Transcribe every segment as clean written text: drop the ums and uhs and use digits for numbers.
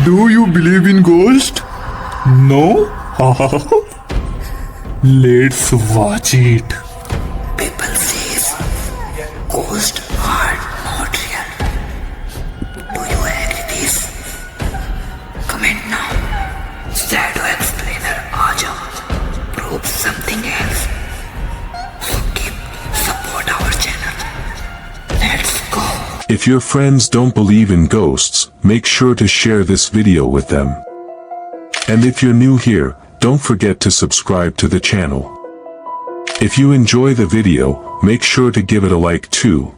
Do you believe in ghosts? No? Let's watch it. People say ghosts are not real. Do you agree this? Comment now. Shadow explainer Aja proves something else. So keep support our channel. Let's go. If your friends don't believe in ghosts, make sure to share this video with them. And if you're new here, don't forget to subscribe to the channel. If you enjoy the video, make sure to give it a like too.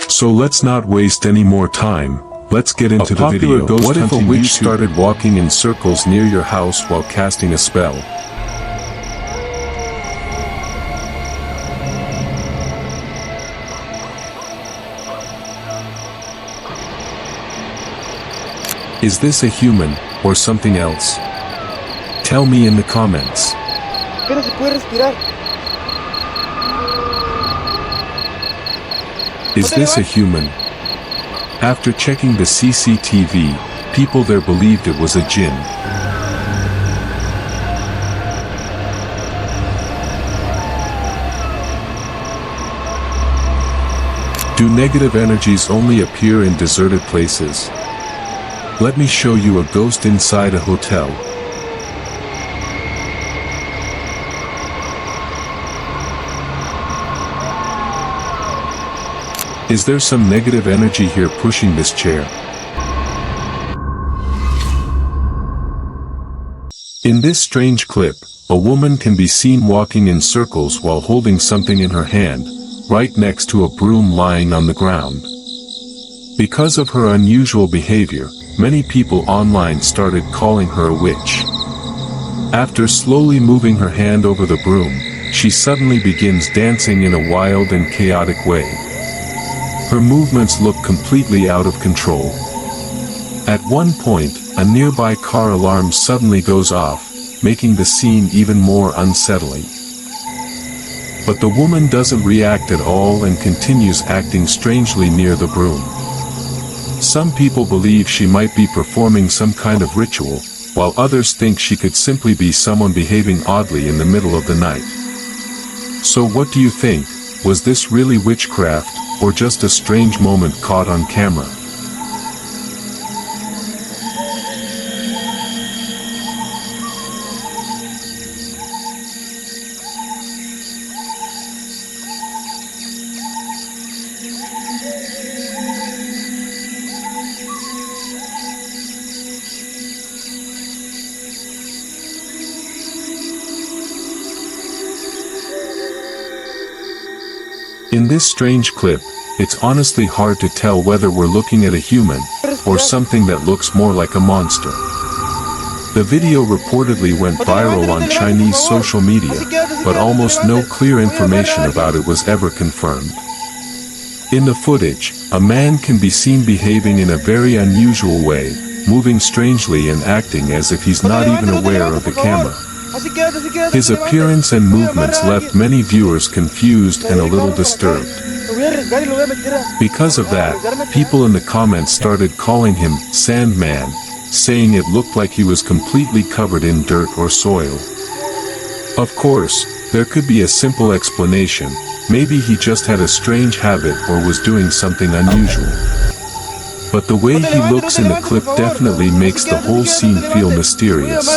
So let's not waste any more time, let's get into the video. What if a witch started walking in circles near your house while casting a spell? Is this a human, or something else? Tell me in the comments. Is this a human? After checking the CCTV, people there believed it was a jinn. Do negative energies only appear in deserted places? Let me show you a ghost inside a hotel. Is there some negative energy here pushing this chair? In this strange clip, a woman can be seen walking in circles while holding something in her hand, right next to a broom lying on the ground. Because of her unusual behavior, many people online started calling her a witch. After slowly moving her hand over the broom, she suddenly begins dancing in a wild and chaotic way. Her movements look completely out of control. At one point, a nearby car alarm suddenly goes off, making the scene even more unsettling. But the woman doesn't react at all and continues acting strangely near the broom. Some people believe she might be performing some kind of ritual, while others think she could simply be someone behaving oddly in the middle of the night. So what do you think? Was this really witchcraft, or just a strange moment caught on camera? In this strange clip, it's honestly hard to tell whether we're looking at a human, or something that looks more like a monster. The video reportedly went viral on Chinese social media, but almost no clear information about it was ever confirmed. In the footage, a man can be seen behaving in a very unusual way, moving strangely and acting as if he's not even aware of the camera. His appearance and movements left many viewers confused and a little disturbed. Because of that, people in the comments started calling him Sandman, saying it looked like he was completely covered in dirt or soil. Of course, there could be a simple explanation, maybe he just had a strange habit or was doing something unusual. But the way he looks in the clip definitely makes the whole scene feel mysterious.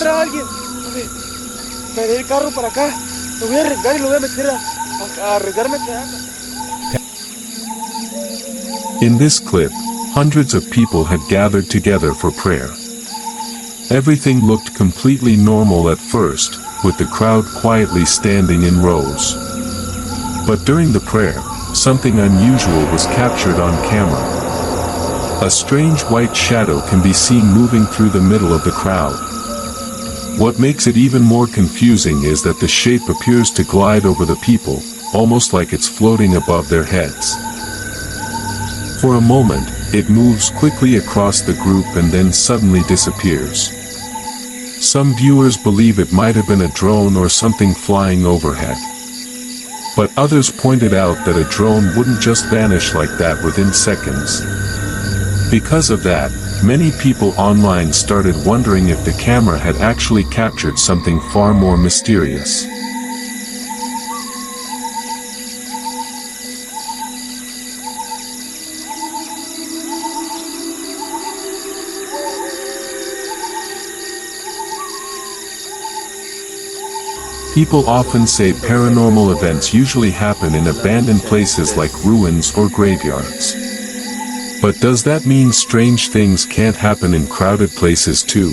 In this clip, hundreds of people had gathered together for prayer. Everything looked completely normal at first, with the crowd quietly standing in rows. But during the prayer, something unusual was captured on camera. A strange white shadow can be seen moving through the middle of the crowd. What makes it even more confusing is that the shape appears to glide over the people, almost like it's floating above their heads. For a moment, it moves quickly across the group and then suddenly disappears. Some viewers believe it might have been a drone or something flying overhead. But others pointed out that a drone wouldn't just vanish like that within seconds. Because of that, many people online started wondering if the camera had actually captured something far more mysterious. People often say paranormal events usually happen in abandoned places like ruins or graveyards. But does that mean strange things can't happen in crowded places too?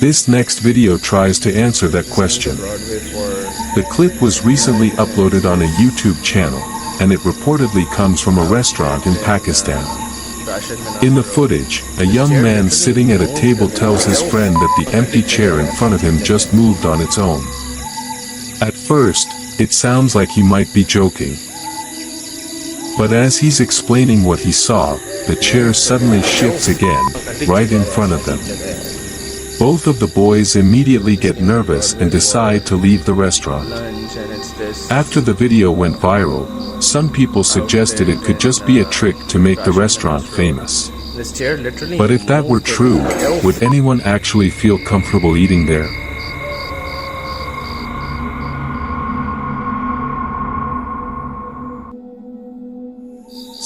This next video tries to answer that question. The clip was recently uploaded on a YouTube channel, and it reportedly comes from a restaurant in Pakistan. In the footage, a young man sitting at a table tells his friend that the empty chair in front of him just moved on its own. At first, it sounds like he might be joking. But as he's explaining what he saw, the chair suddenly shifts again, right in front of them. Both of the boys immediately get nervous and decide to leave the restaurant. After the video went viral, some people suggested it could just be a trick to make the restaurant famous. But if that were true, would anyone actually feel comfortable eating there?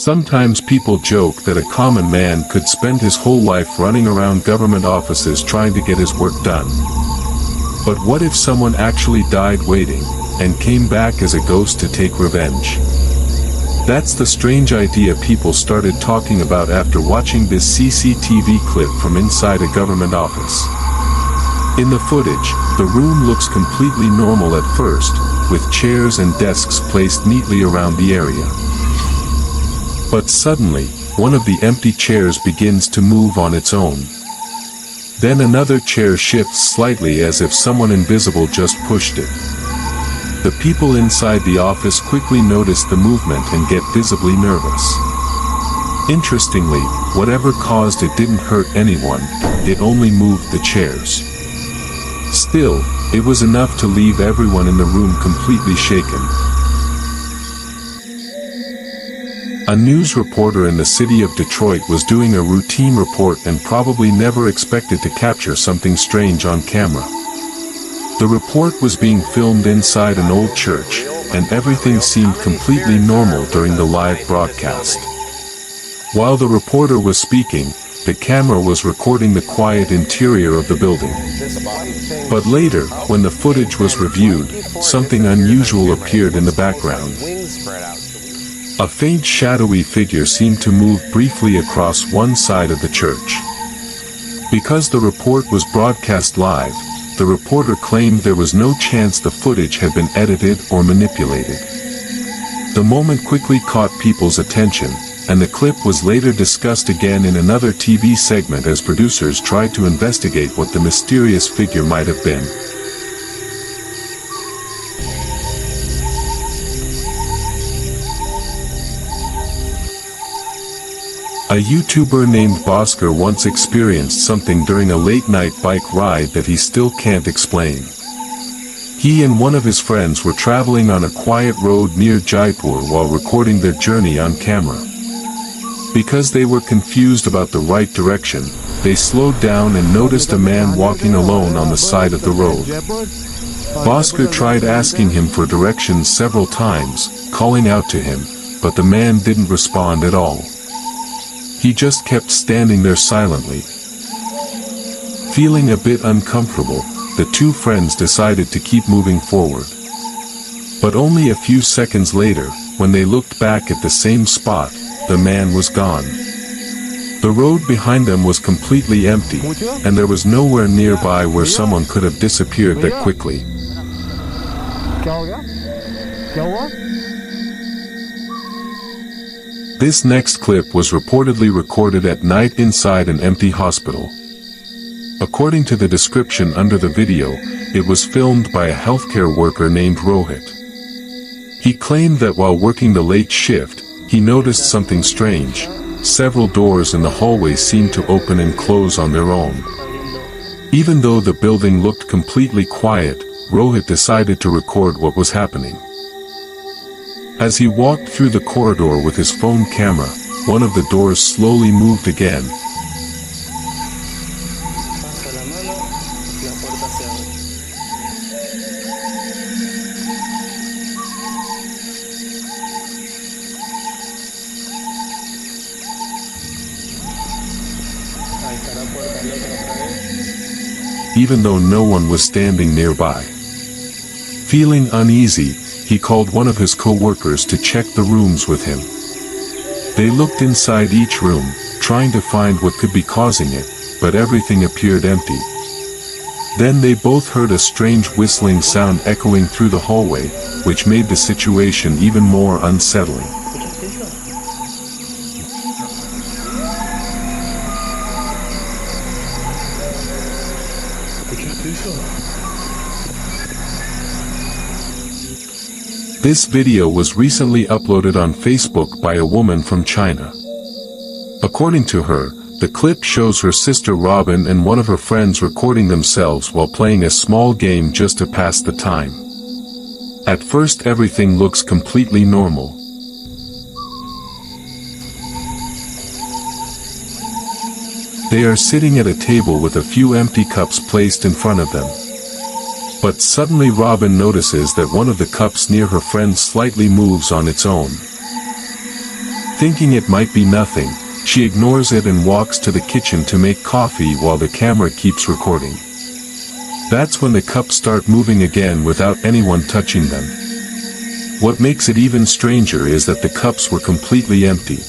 Sometimes people joke that a common man could spend his whole life running around government offices trying to get his work done. But what if someone actually died waiting, and came back as a ghost to take revenge? That's the strange idea people started talking about after watching this CCTV clip from inside a government office. In the footage, the room looks completely normal at first, with chairs and desks placed neatly around the area. But suddenly, one of the empty chairs begins to move on its own. Then another chair shifts slightly as if someone invisible just pushed it. The people inside the office quickly notice the movement and get visibly nervous. Interestingly, whatever caused it didn't hurt anyone, it only moved the chairs. Still, it was enough to leave everyone in the room completely shaken. A news reporter in the city of Detroit was doing a routine report and probably never expected to capture something strange on camera. The report was being filmed inside an old church, and everything seemed completely normal during the live broadcast. While the reporter was speaking, the camera was recording the quiet interior of the building. But later, when the footage was reviewed, something unusual appeared in the background. A faint shadowy figure seemed to move briefly across one side of the church. Because the report was broadcast live, the reporter claimed there was no chance the footage had been edited or manipulated. The moment quickly caught people's attention, and the clip was later discussed again in another TV segment as producers tried to investigate what the mysterious figure might have been. A YouTuber named Bhaskar once experienced something during a late-night bike ride that he still can't explain. He and one of his friends were traveling on a quiet road near Jaipur while recording their journey on camera. Because they were confused about the right direction, they slowed down and noticed a man walking alone on the side of the road. Bhaskar tried asking him for directions several times, calling out to him, but the man didn't respond at all. He just kept standing there silently. Feeling a bit uncomfortable, the two friends decided to keep moving forward. But only a few seconds later, when they looked back at the same spot, the man was gone. The road behind them was completely empty, and there was nowhere nearby where someone could have disappeared that quickly. This next clip was reportedly recorded at night inside an empty hospital. According to the description under the video, it was filmed by a healthcare worker named Rohit. He claimed that while working the late shift, he noticed something strange. Several doors in the hallway seemed to open and close on their own. Even though the building looked completely quiet, Rohit decided to record what was happening. As he walked through the corridor with his phone camera, one of the doors slowly moved again. Pasa la mano, la puerta se abre. Ahí está la puerta al otro otra vez. Even though no one was standing nearby. Feeling uneasy, he called one of his co-workers to check the rooms with him. They looked inside each room, trying to find what could be causing it, but everything appeared empty. Then they both heard a strange whistling sound echoing through the hallway, which made the situation even more unsettling. This video was recently uploaded on Facebook by a woman from China. According to her, the clip shows her sister Robin and one of her friends recording themselves while playing a small game just to pass the time. At first everything looks completely normal. They are sitting at a table with a few empty cups placed in front of them. But suddenly Robin notices that one of the cups near her friend slightly moves on its own. Thinking it might be nothing, she ignores it and walks to the kitchen to make coffee while the camera keeps recording. That's when the cups start moving again without anyone touching them. What makes it even stranger is that the cups were completely empty.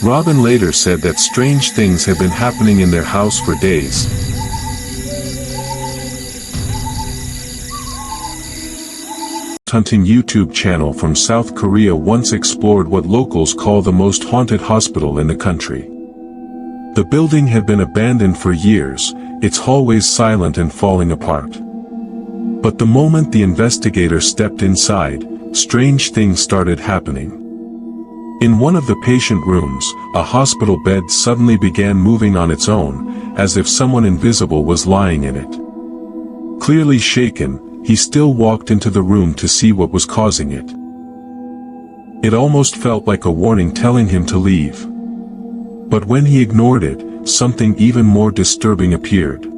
Robin later said that strange things have been happening in their house for days. Hunting YouTube channel from South Korea once explored what locals call the most haunted hospital in the country. The building had been abandoned for years, its hallways silent and falling apart. But the moment the investigator stepped inside, strange things started happening. In one of the patient rooms, a hospital bed suddenly began moving on its own, as if someone invisible was lying in it. Clearly shaken, he still walked into the room to see what was causing it. It almost felt like a warning telling him to leave. But when he ignored it, something even more disturbing appeared.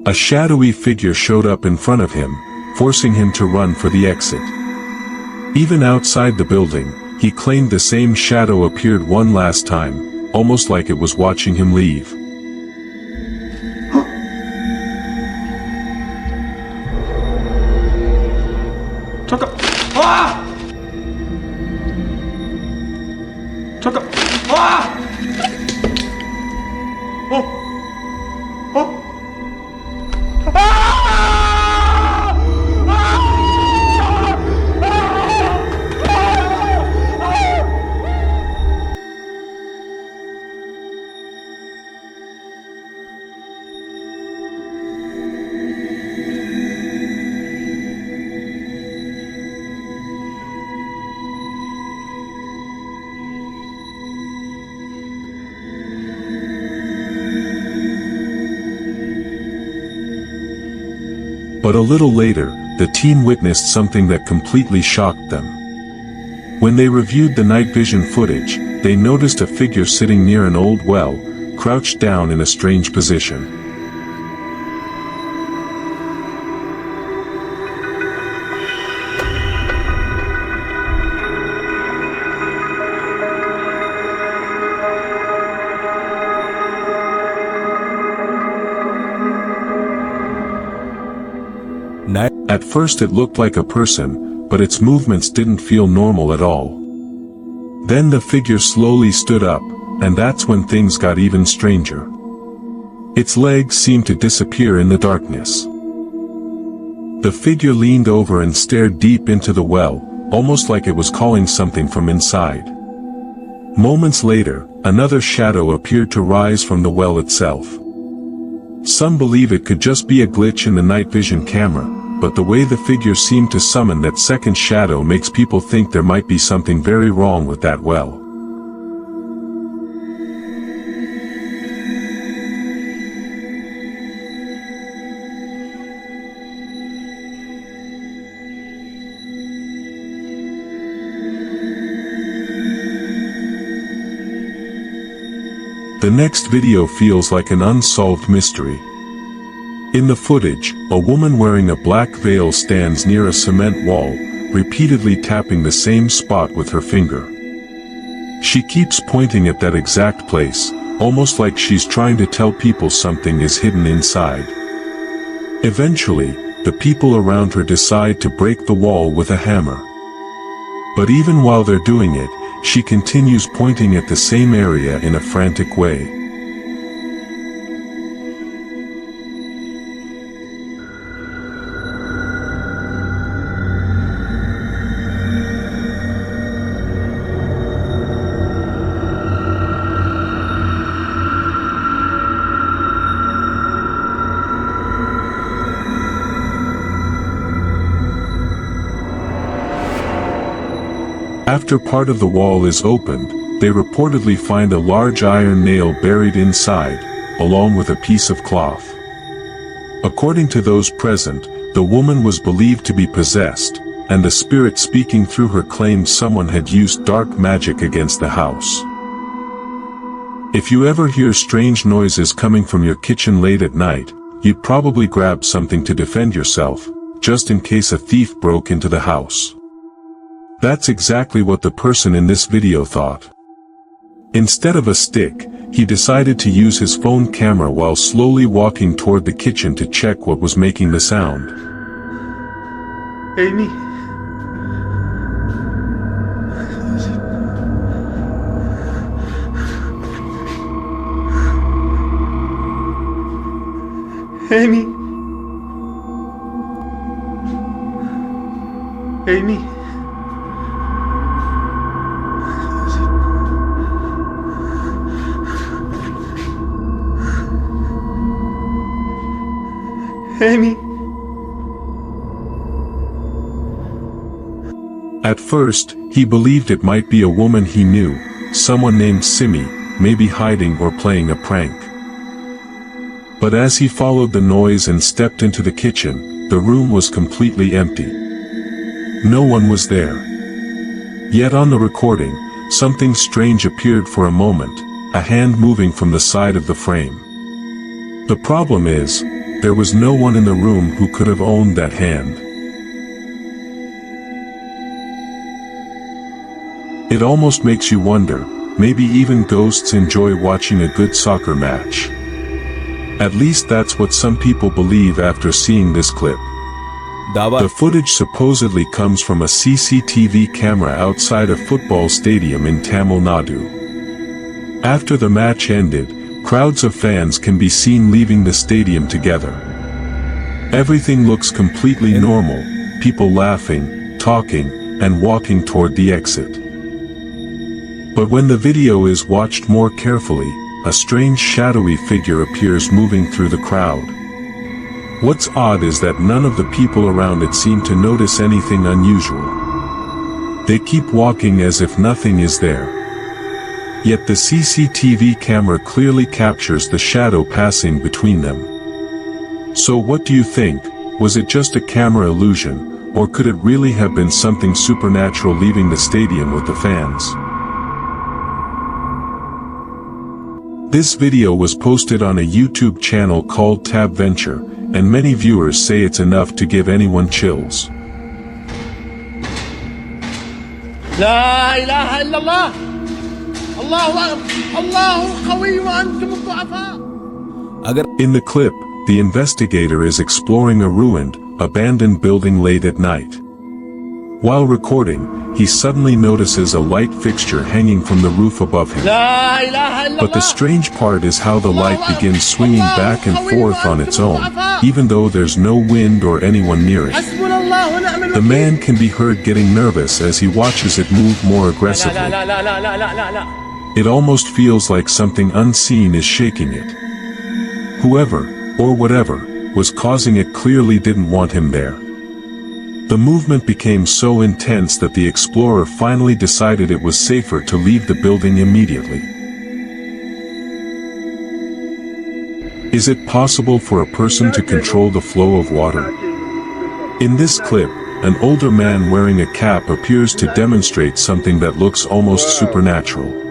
A shadowy figure showed up in front of him, forcing him to run for the exit. Even outside the building, he claimed the same shadow appeared one last time, almost like it was watching him leave. 잠깐! 와! 잠깐! 와! But a little later, the team witnessed something that completely shocked them. When they reviewed the night vision footage, they noticed a figure sitting near an old well, crouched down in a strange position. At first it looked like a person, but its movements didn't feel normal at all. Then the figure slowly stood up, and that's when things got even stranger. Its legs seemed to disappear in the darkness. The figure leaned over and stared deep into the well, almost like it was calling something from inside. Moments later, another shadow appeared to rise from the well itself. Some believe it could just be a glitch in the night vision camera, but the way the figure seemed to summon that second shadow makes people think there might be something very wrong with that well. The next video feels like an unsolved mystery. In the footage, a woman wearing a black veil stands near a cement wall, repeatedly tapping the same spot with her finger. She keeps pointing at that exact place, almost like she's trying to tell people something is hidden inside. Eventually, the people around her decide to break the wall with a hammer. But even while they're doing it, she continues pointing at the same area in a frantic way. After part of the wall is opened, they reportedly find a large iron nail buried inside, along with a piece of cloth. According to those present, the woman was believed to be possessed, and the spirit speaking through her claimed someone had used dark magic against the house. If you ever hear strange noises coming from your kitchen late at night, you'd probably grab something to defend yourself, just in case a thief broke into the house. That's exactly what the person in this video thought. Instead of a stick, he decided to use his phone camera while slowly walking toward the kitchen to check what was making the sound. Amy. Amy. Amy. Amy. At first, he believed it might be a woman he knew, someone named Simi, maybe hiding or playing a prank. But as he followed the noise and stepped into the kitchen, the room was completely empty. No one was there. Yet on the recording, something strange appeared for a moment, a hand moving from the side of the frame. The problem is, there was no one in the room who could have owned that hand. It almost makes you wonder, maybe even ghosts enjoy watching a good soccer match. At least that's what some people believe after seeing this clip. The footage supposedly comes from a CCTV camera outside a football stadium in Tamil Nadu. After the match ended, crowds of fans can be seen leaving the stadium together. Everything looks completely normal, people laughing, talking, and walking toward the exit. But when the video is watched more carefully, a strange shadowy figure appears moving through the crowd. What's odd is that none of the people around it seem to notice anything unusual. They keep walking as if nothing is there. Yet the CCTV camera clearly captures the shadow passing between them. So what do you think? Was it just a camera illusion, or could it really have been something supernatural leaving the stadium with the fans? This video was posted on a YouTube channel called Tab Venture, and many viewers say it's enough to give anyone chills. لا إله إلا الله الله قوي وأنتم الضعفاء. In the clip, the investigator is exploring a ruined, abandoned building late at night. While recording, he suddenly notices a light fixture hanging from the roof above him. But the strange part is how the light begins swinging back and forth on its own, even though there's no wind or anyone near it. The man can be heard getting nervous as he watches it move more aggressively. It almost feels like something unseen is shaking it. Whoever, or whatever, was causing it clearly didn't want him there. The movement became so intense that the explorer finally decided it was safer to leave the building immediately. Is it possible for a person to control the flow of water? In this clip, an older man wearing a cap appears to demonstrate something that looks almost supernatural.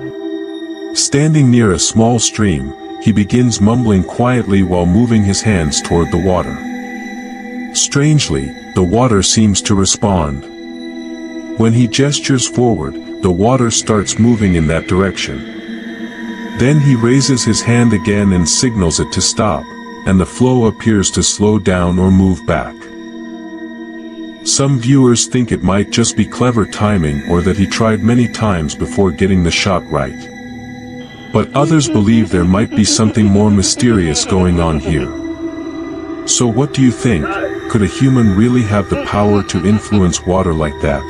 Standing near a small stream, he begins mumbling quietly while moving his hands toward the water. Strangely, the water seems to respond. When he gestures forward, the water starts moving in that direction. Then he raises his hand again and signals it to stop, and the flow appears to slow down or move back. Some viewers think it might just be clever timing or that he tried many times before getting the shot right. But others believe there might be something more mysterious going on here. So what do you think? Could a human really have the power to influence water like that?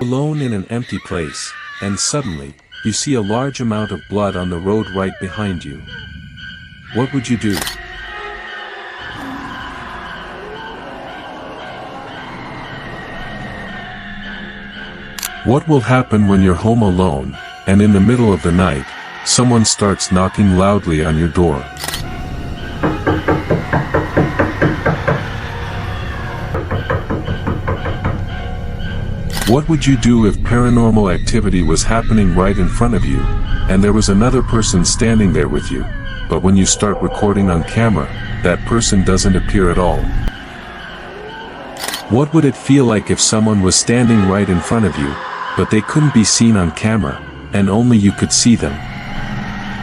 Alone in an empty place, and suddenly, you see a large amount of blood on the road right behind you. What would you do? What will happen when you're home alone, and in the middle of the night, someone starts knocking loudly on your door? What would you do if paranormal activity was happening right in front of you, and there was another person standing there with you, but when you start recording on camera, that person doesn't appear at all? What would it feel like if someone was standing right in front of you, but they couldn't be seen on camera, and only you could see them?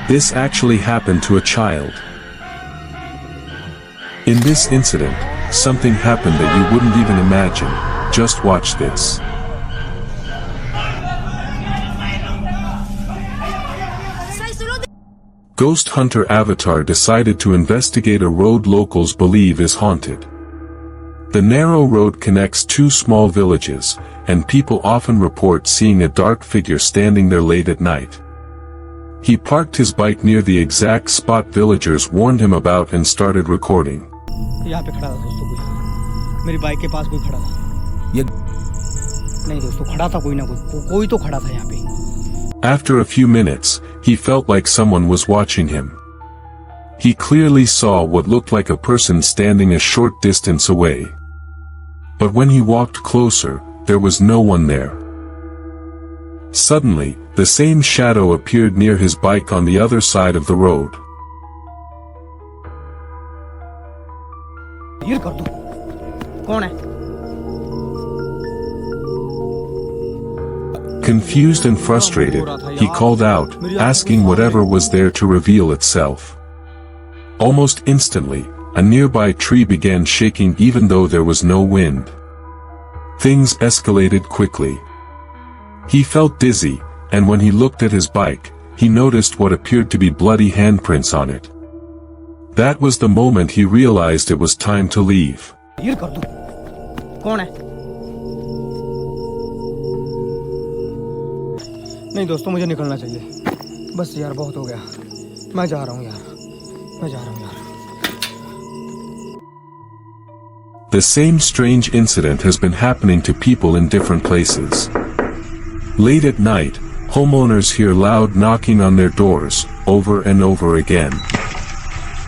This actually happened to a child. In this incident, something happened that you wouldn't even imagine. Just watch this. Ghost hunter Avatar decided to investigate a road locals believe is haunted. The narrow road connects two small villages, and people often report seeing a dark figure standing there late at night. He parked his bike near the exact spot villagers warned him about and started recording. यहाँ पे खड़ा था दोस्तों कोई, मेरी bike के पास कोई खड़ा था। ये नहीं दोस्तों, खड़ा था कोई ना कोई तो खड़ा था यहाँ पे। After a few minutes, he felt like someone was watching him. He clearly saw what looked like a person standing a short distance away. But when he walked closer, there was no one there. Suddenly, the same shadow appeared near his bike on the other side of the road. ये कर दो, कौन है? Confused and frustrated, he called out, asking whatever was there to reveal itself. Almost instantly, a nearby tree began shaking even though there was no wind. Things escalated quickly. He felt dizzy, and when he looked at his bike, he noticed what appeared to be bloody handprints on it. That was the moment he realized it was time to leave. ये कर दो, कौन है? नहीं दोस्तों, मुझे निकलना चाहिए। बस यार बहुत हो गया। मैं जा रहा हूँ यार। मैं जा रहा हूँ यार। The same strange incident has been happening to people in different places. Late at night, homeowners hear loud knocking on their doors, over and over again.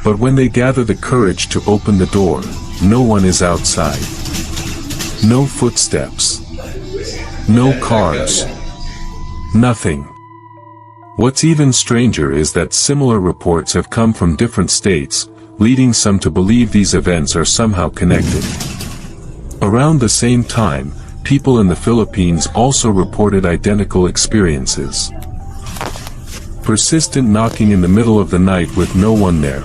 But when they gather the courage to open the door, no one is outside. No footsteps. No cars. Nothing. What's even stranger is that similar reports have come from different states, leading some to believe these events are somehow connected. Around the same time, people in the Philippines also reported identical experiences. Persistent knocking in the middle of the night with no one there.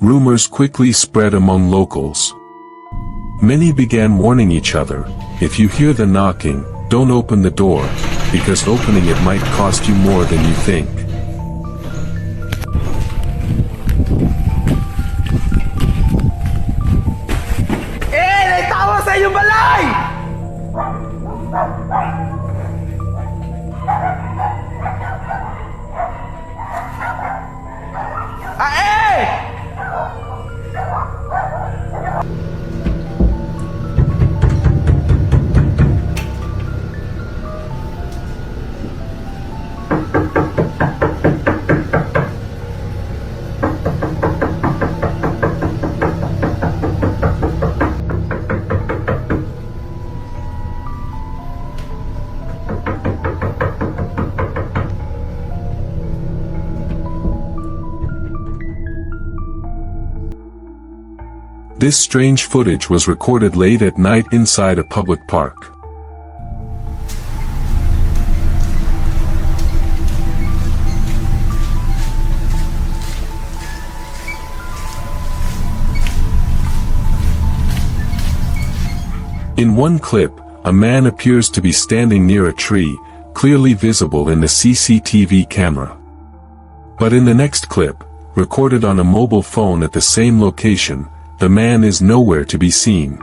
Rumors quickly spread among locals. Many began warning each other, if you hear the knocking, don't open the door, because opening it might cost you more than you think. This strange footage was recorded late at night inside a public park. In one clip, a man appears to be standing near a tree, clearly visible in the CCTV camera. But in the next clip, recorded on a mobile phone at the same location, the man is nowhere to be seen.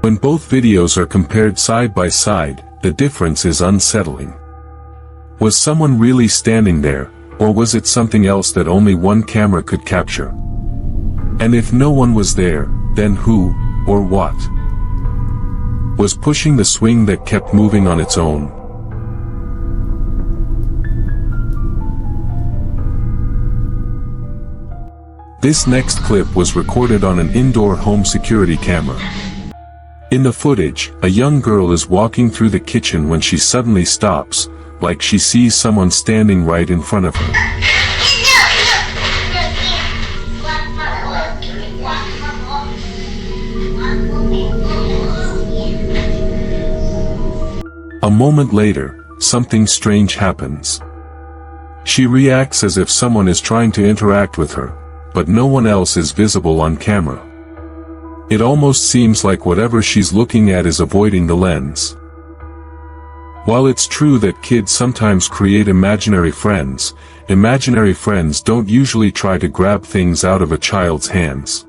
When both videos are compared side by side, the difference is unsettling. Was someone really standing there, or was it something else that only one camera could capture? And if no one was there, then who, or what, was pushing the swing that kept moving on its own? This next clip was recorded on an indoor home security camera. In the footage, a young girl is walking through the kitchen when she suddenly stops, like she sees someone standing right in front of her. A moment later, something strange happens. She reacts as if someone is trying to interact with her, but no one else is visible on camera. It almost seems like whatever she's looking at is avoiding the lens. While it's true that kids sometimes create imaginary friends don't usually try to grab things out of a child's hands.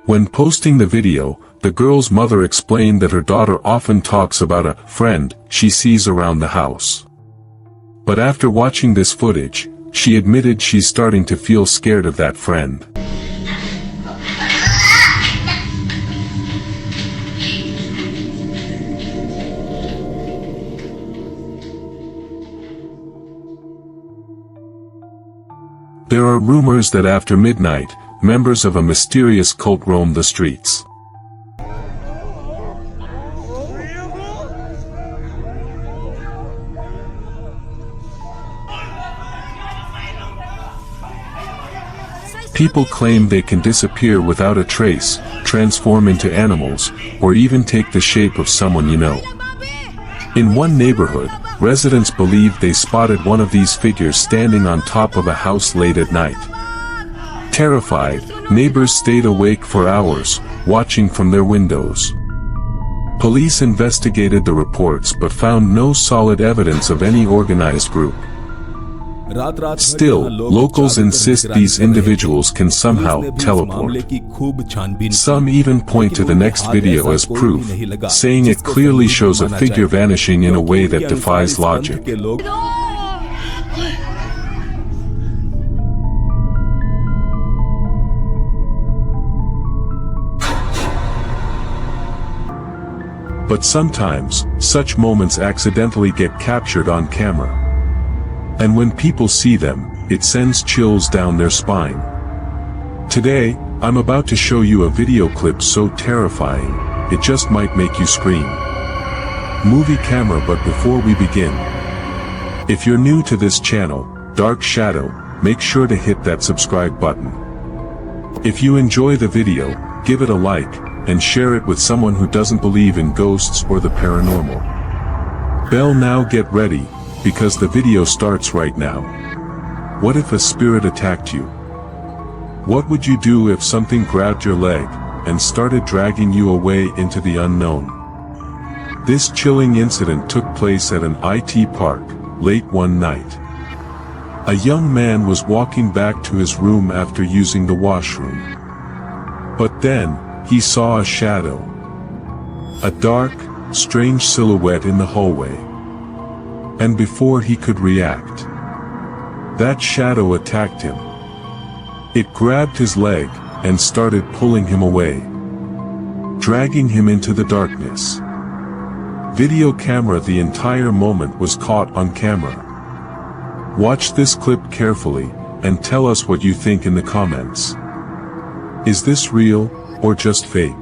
When posting the video, the girl's mother explained that her daughter often talks about a friend she sees around the house. But after watching this footage, she admitted she's starting to feel scared of that friend. There are rumors that after midnight, members of a mysterious cult roam the streets. People claim they can disappear without a trace, transform into animals, or even take the shape of someone you know. In one neighborhood, residents believe they spotted one of these figures standing on top of a house late at night. Terrified, neighbors stayed awake for hours, watching from their windows. Police investigated the reports but found no solid evidence of any organized group. Still, locals insist these individuals can somehow teleport. Some even point to the next video as proof, saying it clearly shows a figure vanishing in a way that defies logic. But sometimes, such moments accidentally get captured on camera. And when people see them, it sends chills down their spine. Today, I'm about to show you a video clip so terrifying, it just might make you scream. Movie camera. But before we begin, if you're new to this channel, Dark Shadow, make sure to hit that subscribe button. If you enjoy the video, give it a like, and share it with someone who doesn't believe in ghosts or the paranormal. Bell, now get ready, because the video starts right now. What if a spirit attacked you? What would you do if something grabbed your leg and started dragging you away into the unknown? This chilling incident took place at an IT park, late one night. A young man was walking back to his room after using the washroom. But then, he saw a shadow. A dark, strange silhouette in the hallway. And before he could react, that shadow attacked him. It grabbed his leg and started pulling him away, dragging him into the darkness. Video camera. The entire moment was caught on camera. Watch this clip carefully, and tell us what you think in the comments. Is this real, or just fake?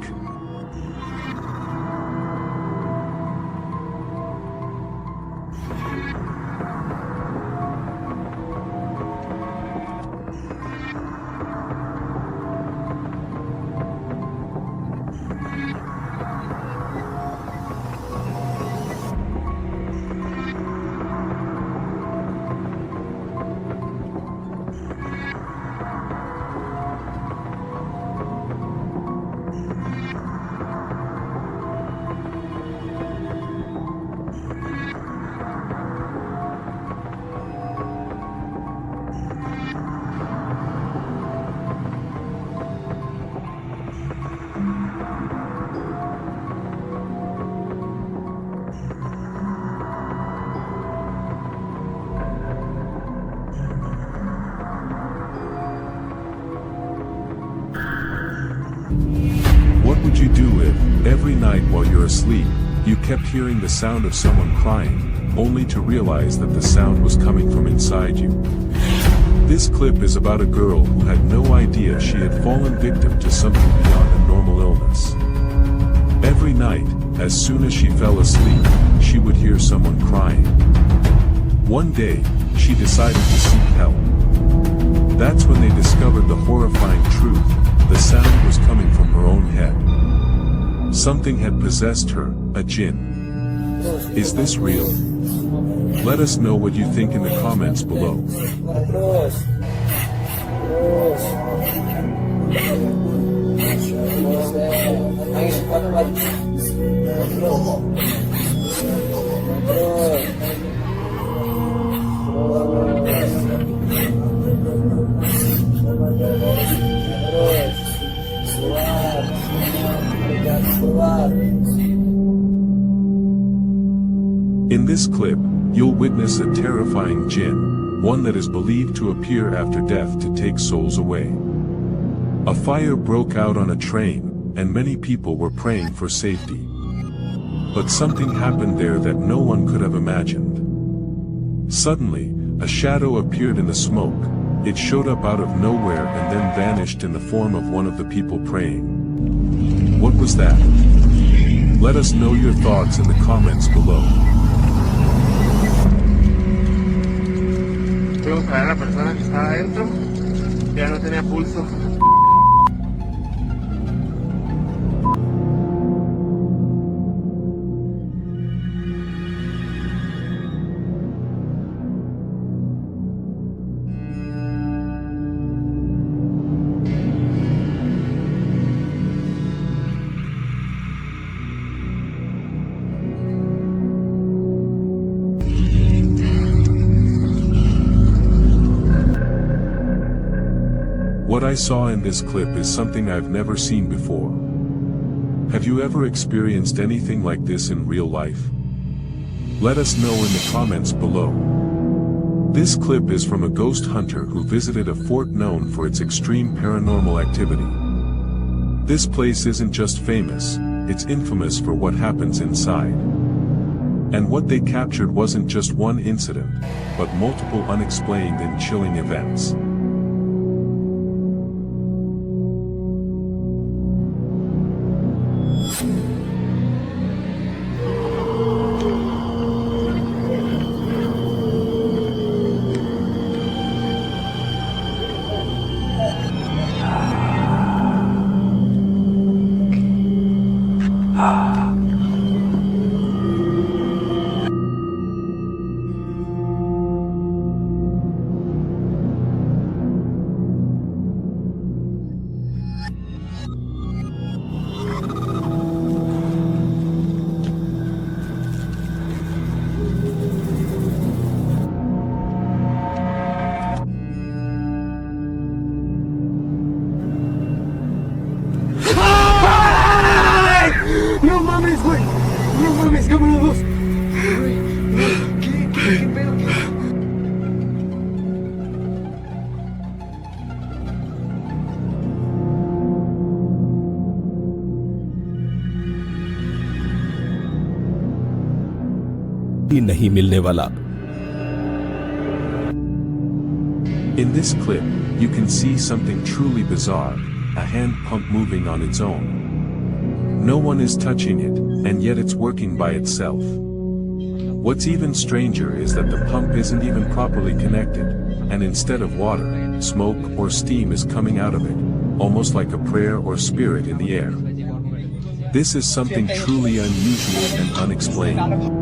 What would you do if, every night while you're asleep, you kept hearing the sound of someone crying, only to realize that the sound was coming from inside you? This clip is about a girl who had no idea she had fallen victim to something beyond a normal illness. Every night, as soon as she fell asleep, she would hear someone crying. One day, she decided to seek help. That's when they discovered the horrifying truth: the sound was coming from her own head. Something had possessed her, a jinn. Is this real? Let us know what you think in the comments below. In this clip, you'll witness a terrifying jinn, one that is believed to appear after death to take souls away. A fire broke out on a train, and many people were praying for safety. But something happened there that no one could have imagined. Suddenly, a shadow appeared in the smoke. It showed up out of nowhere and then vanished in the form of one of the people praying. What was that? Let us know your thoughts in the comments below. Fuimos a ver a la persona que estaba adentro, ya no tenía pulso. What I saw in this clip is something I've never seen before. Have you ever experienced anything like this in real life? Let us know in the comments below. This clip is from a ghost hunter who visited a fort known for its extreme paranormal activity. This place isn't just famous, it's infamous for what happens inside. And what they captured wasn't just one incident, but multiple unexplained and chilling events. No mames, güey. No mames, cámara 2. ¿Qué pedo? नहीं मिलने वाला. In this clip, you can see something truly bizarre. a hand pump moving on its own. No one is touching it, and yet it's working by itself. What's even stranger is that the pump isn't even properly connected, and instead of water, smoke or steam is coming out of it, almost like a prayer or spirit in the air. This is something truly unusual and unexplained.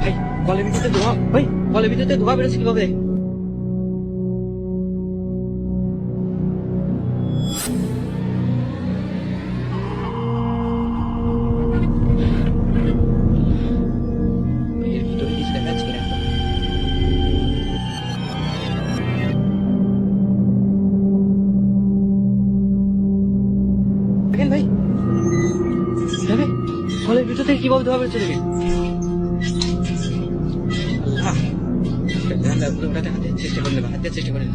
ভাই কলের ভিতরে ধোঁয়া, ভাই কলের ভিতরে ধোঁয়া বেরোচ্ছে কিভাবে? এর ভিতরে কিছু দেখা যাচ্ছে কিনা? দেখেন ভাই, দেখেন কলের ভিতর থেকে কিভাবে ধোঁয়া বেরোচ্ছে দেখেন। আল্লাহ, উঠাতে চেষ্টা করেন, হাতে চেষ্টা করেন।